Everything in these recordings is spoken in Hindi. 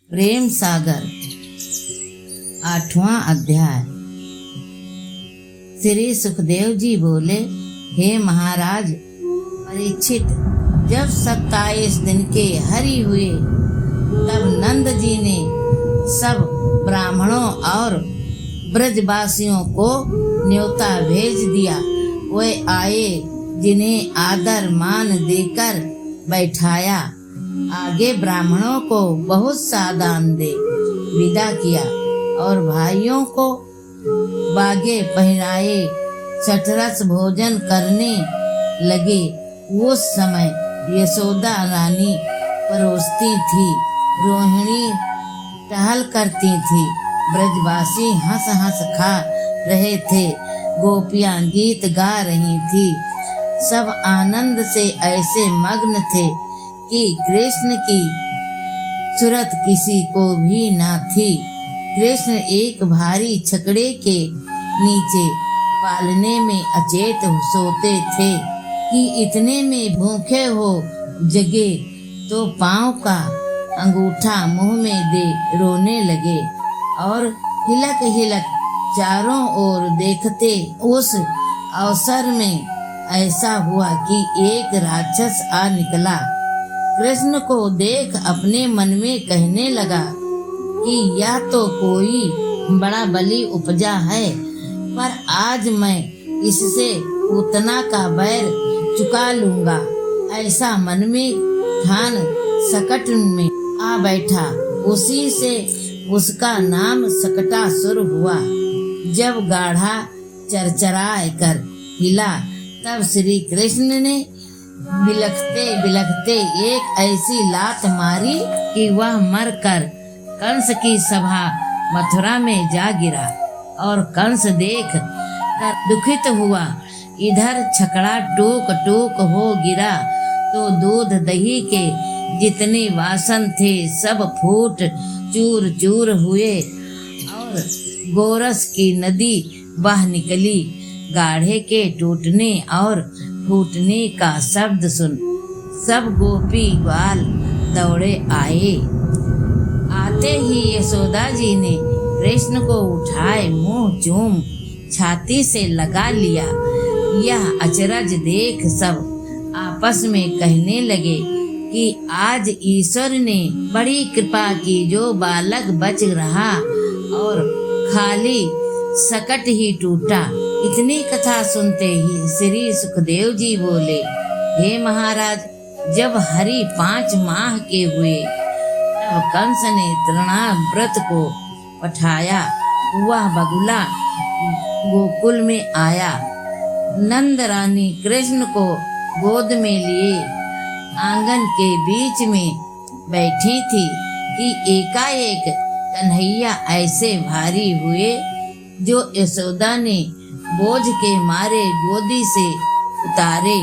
प्रेम सागर 8वां अध्याय। श्री सुखदेव जी बोले, हे महाराज परीक्षित, जब 27 दिन के हरि हुए तब नंद जी ने सब ब्राह्मणों और ब्रजवासियों को न्योता भेज दिया। वे आए, जिन्हें आदर मान देकर बैठाया। आगे ब्राह्मणों को बहुत सा दान दे विदा किया और भाइयों को बागे पहनाए। छठरस भोजन करने लगे। उस समय यशोदा रानी परोसती थी, रोहिणी टहल करती थी, ब्रजवासी हंस हंस खा रहे थे, गोपियां गीत गा रही थी। सब आनंद से ऐसे मग्न थे कि कृष्ण की सूरत किसी को भी न थी। कृष्ण एक भारी छकड़े के नीचे पालने में अचेत सोते थे कि इतने में भूखे हो जगे तो पांव का अंगूठा मुंह में दे रोने लगे और हिलक हिलक चारों ओर देखते। उस अवसर में ऐसा हुआ कि एक राक्षस आ निकला। कृष्ण को देख अपने मन में कहने लगा कि यह तो कोई बड़ा बलि उपजा है, पर आज मैं इससे पूतना का बैर चुका लूंगा। ऐसा मन में ठान सकट में आ बैठा। उसी से उसका नाम सकटासुर हुआ। जब गाढ़ा चरचराए कर हिला तब श्री कृष्ण ने बिलखते बिलखते एक ऐसी लात मारी कि वह मरकर कंस की सभा मथुरा में जा गिरा। और कंस देख कर दुखित हुआ। इधर छकड़ा टूक टूक हो गिरा तो दूध दही के जितने वासन थे सब फूट चूर चूर हुए और गोरस की नदी बह निकली। गाढ़े के टूटने और फूटने का शब्द सुन सब गोपी ग्वाल दौड़े आए। आते ही यशोदा जी ने कृष्ण को उठाए मुंह चूम छाती से लगा लिया। यह अचरज देख सब आपस में कहने लगे कि आज ईश्वर ने बड़ी कृपा की, जो बालक बच रहा और खाली सकट ही टूटा। इतनी कथा सुनते ही श्री सुखदेव जी बोले, हे महाराज, जब हरि 5 माह के हुए तब कंस ने तृणाव्रत को पठाया। वह बगुला गोकुल में आया। नंद रानी कृष्ण को गोद में लिए आंगन के बीच में बैठी थी कि एकाएक कन्हैया ऐसे भारी हुए जो यशोदा ने बोझ के मारे गोदी से उतारे।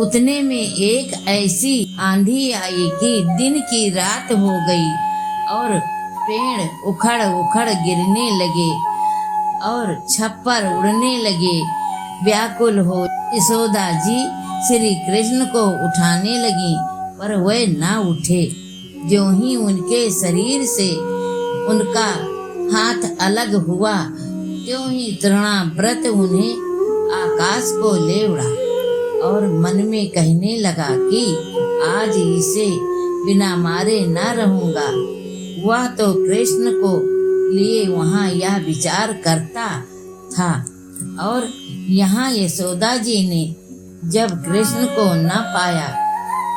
उतने में एक ऐसी आंधी आई कि दिन की रात हो गई और पेड़ उखड़ उखड़ गिरने लगे और छप्पर उड़ने लगे। व्याकुल हो यशोदा जी श्री कृष्ण को उठाने लगी, पर वे ना उठे। जो ही उनके शरीर से उनका हाथ अलग हुआ, त्यों ही तृणाव्रत उन्हें आकाश को ले उड़ा और मन में कहने लगा कि आज इसे बिना मारे न रहूंगा। वह तो कृष्ण को लिए वहाँ यह विचार करता था और यहाँ यशोदा जी ने जब कृष्ण को न पाया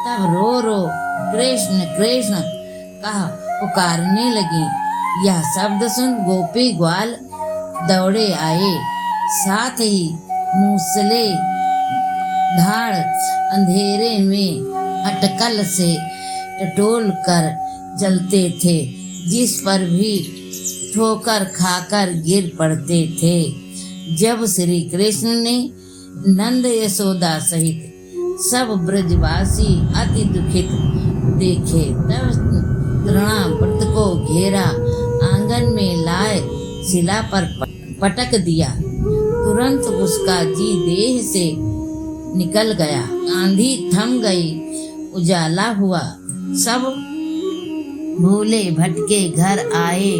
तब रो रो कृष्ण कृष्ण कह पुकारने लगी। यह शब्द सुन गोपी ग्वाल दौड़े आए। साथ ही मूसले धाड़ अंधेरे में अटकल से टटोल कर चलते थे, जिस पर भी ठोकर खाकर गिर पड़ते थे। जब श्री कृष्ण ने नंद यशोदा सहित सब ब्रजवासी अति दुखित देखे तब तृणाव्रत को घेरा, आंगन में लाए शिला पर पटक दिया। तुरंत उसका जी देह से निकल गया। आंधी थम गई, उजाला हुआ। सब भूले भटके घर आए,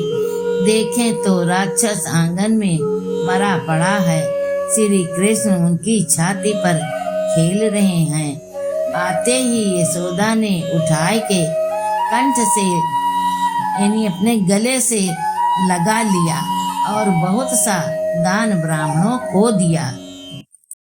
देखें तो राक्षस आंगन में मरा पड़ा है। श्री कृष्ण उनकी छाती पर खेल रहे हैं। आते ही यशोदा ने उठाए के कंठ से यानी अपने गले से लगा लिया और बहुत सा दान ब्राह्मणों को दिया।